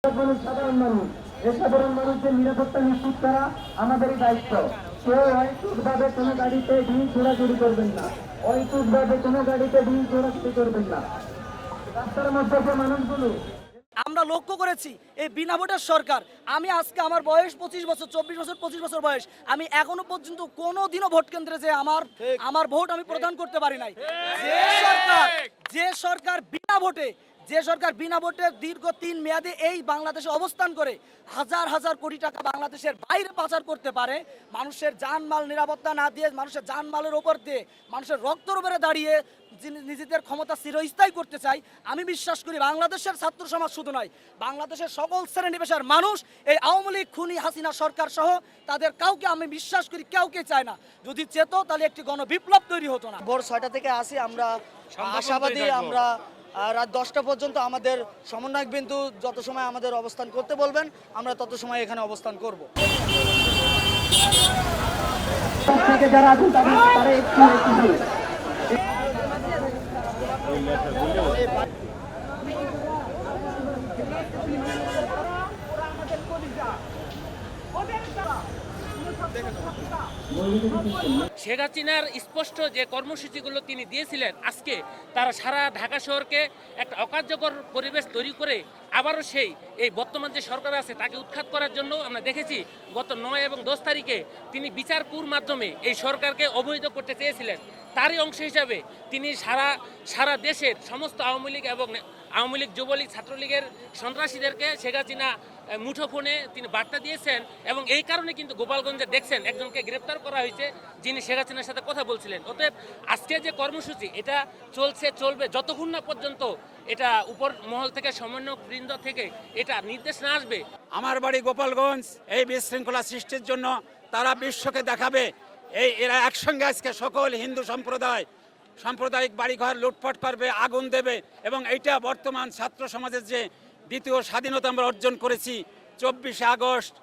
সাধারণ মানুষ, এই সাধারণ মানুষের নিরাপত্তা নিশ্চিত করা আমাদেরই দায়িত্ব। কেউ অহেতুকভাবে কোনো গাড়িতে ঢিল ছোড়াছুড়ি করবেন না, অহেতুকভাবে কোনো গাড়িতে ঢিল ছোড়াছুড়ি করবেন না। রাস্তার মধ্যে যে মানুষগুলো আমরা লক্ষ্য করেছি এই বিনা ভোটের সরকার। আমি আজকে আমার বয়স 25 বছর, 24 বছর, 25 বছর বয়স, আমি এখনো পর্যন্ত কোনোদিনও ভোট কেন্দ্রে যে আমার ভোট আমি প্রদান করতে পারি নাই। যে সরকার বিনা ভোটে দীর্ঘ 3 মেয়াদে এই বাংলাদেশে অবস্থান করে হাজার হাজার কোটি টাকা বাংলাদেশের বাইরে পাচার করতে পারে, মানুষের জানমাল নিরাপত্তা না দিয়ে, মানুষের জানমালের ওপর দিয়ে, মানুষের রক্তর উপরে দাঁড়িয়ে নিজেদের ক্ষমতা চিরস্থায়ী করতে চাই। আমি বিশ্বাস করি বাংলাদেশের ছাত্র সমাজ শুধু নয়, বাংলাদেশের সকল শ্রেণী পেশার মানুষ এই আওয়ামী লীগ খুনি হাসিনা সরকার সহ তাদের কাউকে, আমি বিশ্বাস করি কাউকে চায় না। যদি চেত তাহলে একটি গণবিপ্লব তৈরি হতো না। ভোর 6টা থেকে আসি আমরা, আশাবাদী আমরা রাত 10টা পর্যন্ত আমাদের সমন্বয়ক বিন্দু যত সময় আমাদের অবস্থান করতে বলবেন আমরা তত সময় এখানে অবস্থান করব। শেখ হাসিনার স্পষ্ট যে কর্মসূচিগুলো তিনি দিয়েছিলেন, আজকে তারা সারা ঢাকা শহরকে একটা অকার্যকর পরিবেশ তৈরি করে আবারও এই বর্তমান যে সরকার আছে তাকে উৎখাত করার জন্য আমরা দেখেছি গত 9 এবং 10 তারিখে তিনি বিচারকুর মাধ্যমে এই সরকারকে অবৈধ করতে চেয়েছিলেন। তারই অংশ হিসাবে তিনি সারা দেশের সমস্ত আওয়ামী লীগ এবং আওয়ামী লীগ, যুবলীগ, ছাত্রলীগের সন্ত্রাসীদেরকে শেখ হাসিনা মুঠোফোনে তিনি বার্তা দিয়েছেন এবং এই কারণে কিন্তু গোপালগঞ্জে দেখছেন একজনকে গ্রেপ্তার করা হয়েছে যিনি শেখ হাসিনার সাথে কথা বলছিলেন। অতএব আজকে যে কর্মসূচি এটা চলবে যতক্ষণ না পর্যন্ত এটা উপর মহল থেকে, সমন্বয়ক বৃন্দ থেকে এটা নির্দেশ না আসবে। আমার বাড়ি গোপালগঞ্জ, এই বিশৃঙ্খলা সৃষ্টির জন্য তারা বিশ্বকে দেখাবে এরা একসঙ্গে আজকে সকল হিন্দু সাম্প্রদায়িক বাড়িঘর লুটপাট করবে, আগুন দেবে এবং এইটা বর্তমান ছাত্র সমাজের যে দ্বিতীয় স্বাধীনতা আমরা অর্জন করেছি 24 আগস্ট,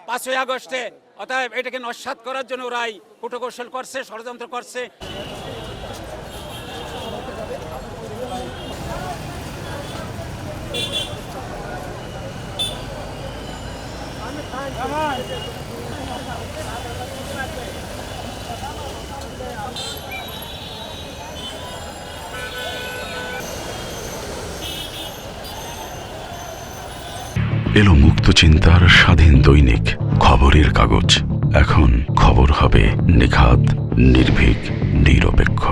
5ই আগস্টে, অতএব এটাকে নস্যাৎ করার জন্য ওরাই কূটকৌশল করছে, ষড়যন্ত্র করছে। এলো মুক্ত চিন্তার স্বাধীন দৈনিক খবরের কাগজ। এখন খবর হবে নিখাত, নির্ভীক, নিরপেক্ষ।